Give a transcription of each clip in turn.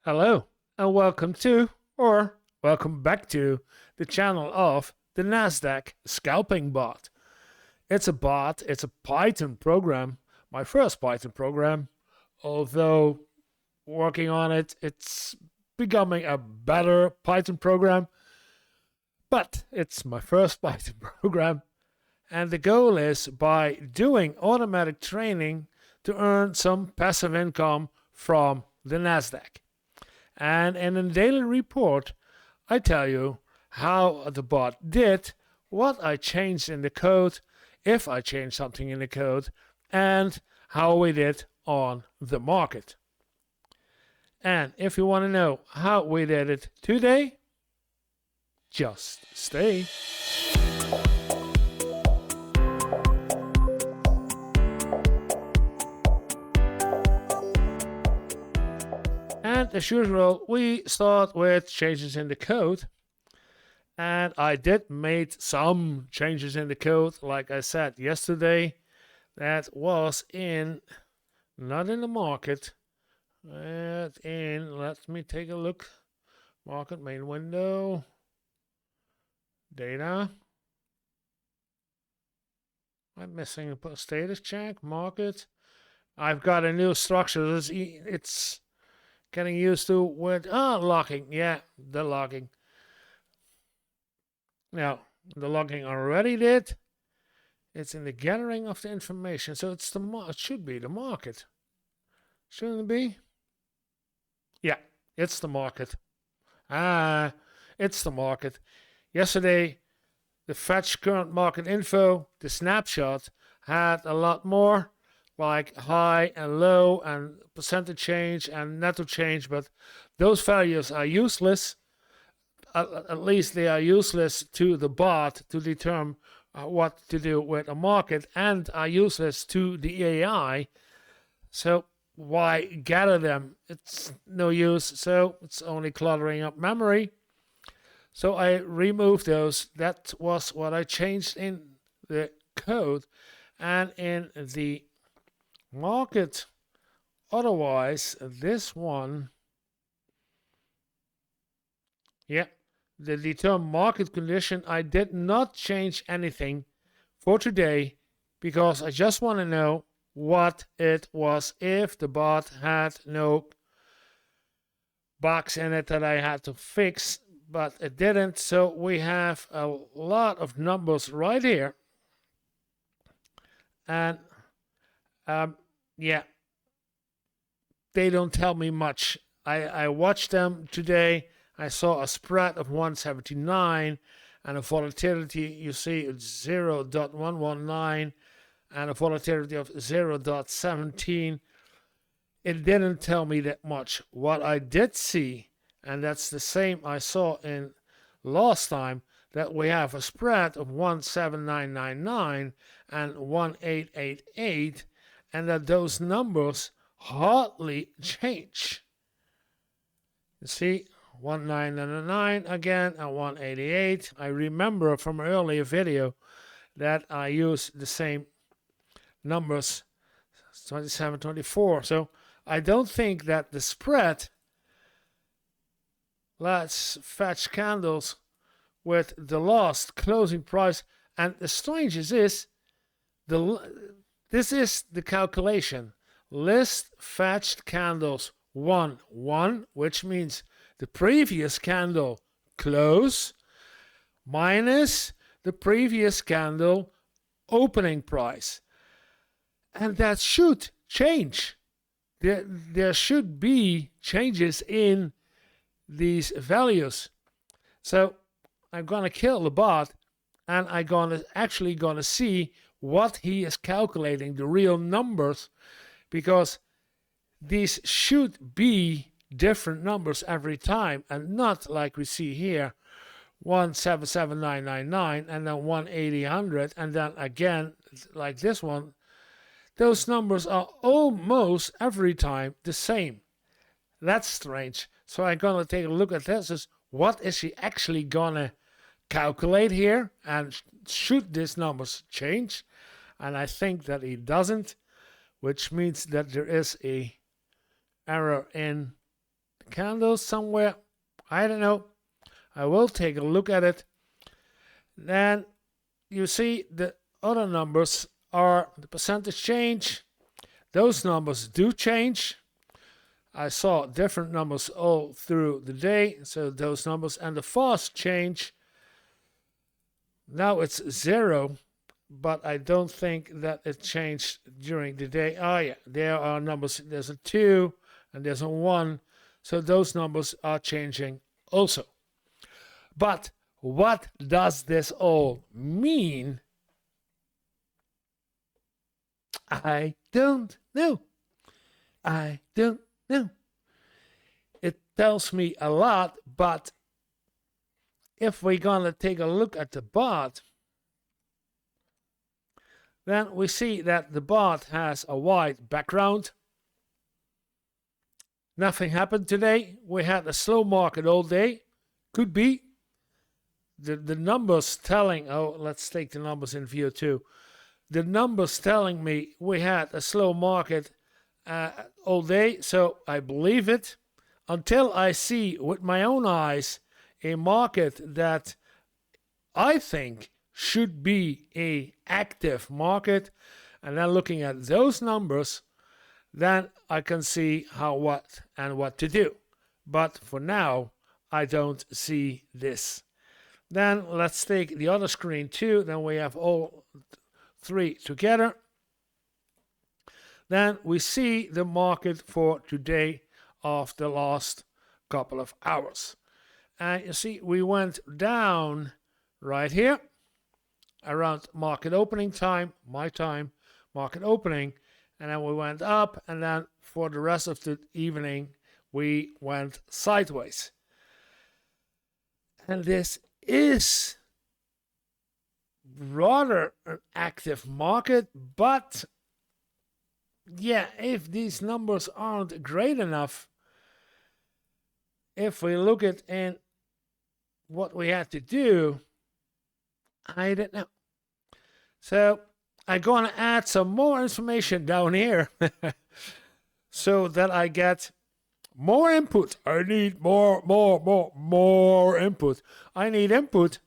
Hello, and welcome to, or welcome back to, the channel of the Nasdaq scalping bot. It's a bot, it's a Python program, my first Python program, although working on it, it's becoming a better Python program, but it's my first Python program. And the goal is by doing automatic training to earn some passive income from the Nasdaq. And in a daily report, I tell you how the bot did, what I changed in the code, if I changed something in the code, and how we did on the market. And if you want to know how we did it today, just stay. And as usual, we start with changes in the code. And I did made some changes in the code, like I said yesterday. That was not in the market, but let me take a look. Market main window, data. I'm missing a status check, market. I've got a new structure. It's getting used to with locking. Yeah, the locking. Now, the logging already did. It's in the gathering of the information. So it should be the market. Shouldn't it be? Yeah, it's the market. It's the market. Yesterday, the fetch current market info, the snapshot, had a lot more, like high and low and percentage change and netto change, but those values are useless. At least they are useless to the bot to determine what to do with a market, and are useless to the AI. So why gather them? It's no use. So it's only cluttering up memory. So I removed those. That was what I changed in the code. And in the market, otherwise, this one, yeah, the determined market condition, I did not change anything for today because I just want to know what it was if the bot had no bugs in it that I had to fix, but it didn't. So we have a lot of numbers right here. And yeah, they don't tell me much. I watched them today. I saw a spread of 179 and a volatility, you see, it's 0.119 and a volatility of 0.17. It didn't tell me that much. What I did see, and that's the same I saw in last time, that we have a spread of 17999 and 1888, and that those numbers hardly change. You see, 1999 again and 188. I remember from an earlier video that I used the same numbers, 27, 24. So I don't think that the spread, let's fetch candles with the last closing price. And the strangest is, this is the calculation. List fetched candles 1, 1, which means the previous candle close minus the previous candle opening price. And that should change. There should be changes in these values. So I'm going to kill the bot, and I'm actually going to see what he is calculating, the real numbers, because these should be different numbers every time, and not like we see here, 177999 and then 1800, and then again like this one. Those numbers are almost every time the same. That's strange. So I'm gonna take a look at this. What is he actually gonna calculate here, and should these numbers change? And I think that he doesn't, which means that there is a error in candles somewhere. I don't know. I will take a look at it. Then you see the other numbers are the percentage change. Those numbers do change. I saw different numbers all through the day. So those numbers and the fast change. Now it's 0, but I don't think that it changed during the day. Oh yeah, there are numbers. There's a 2 and there's a 1. So those numbers are changing also. But what does this all mean? I don't know. I don't know. It tells me a lot, but if we're gonna take a look at the bot, then we see that the bot has a white background. Nothing happened today. We had a slow market all day. Could be. The numbers telling, oh, let's take the numbers in view too. The numbers telling me we had a slow market all day, so I believe it. Until I see with my own eyes a market that I think should be an active market, and then looking at those numbers, then I can see how, what, and what to do. But for now, I don't see this. Then let's take the other screen too. Then we have all 3 together. Then we see the market for today of the last couple of hours. And you see, we went down right here around market opening time, my time, market opening, and then we went up, and then for the rest of the evening, we went sideways. And this is rather an active market, but yeah, if these numbers aren't great enough, if we look at in what we had to do, I don't know. So I'm going to add some more information down here so that I get more input. I need more input. I need input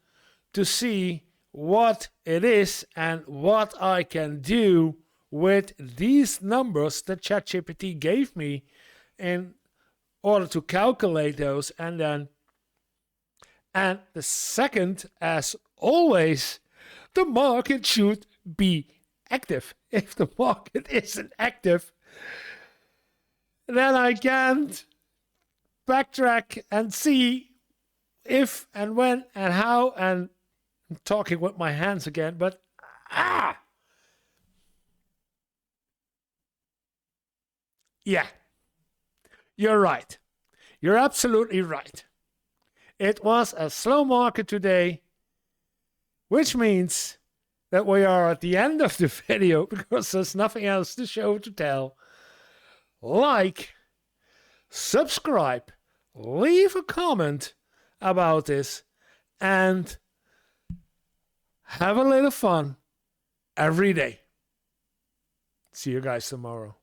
to see what it is and what I can do with these numbers that ChatGPT gave me in order to calculate those. And the second, as always, the market should be active. If the market isn't active, then I can't backtrack and see if and when and how. And I'm talking with my hands again, but yeah, you're right. You're absolutely right. It was a slow market today, which means that we are at the end of the video because there's nothing else to show to tell. Like, subscribe, leave a comment about this, and have a little fun every day. See you guys tomorrow.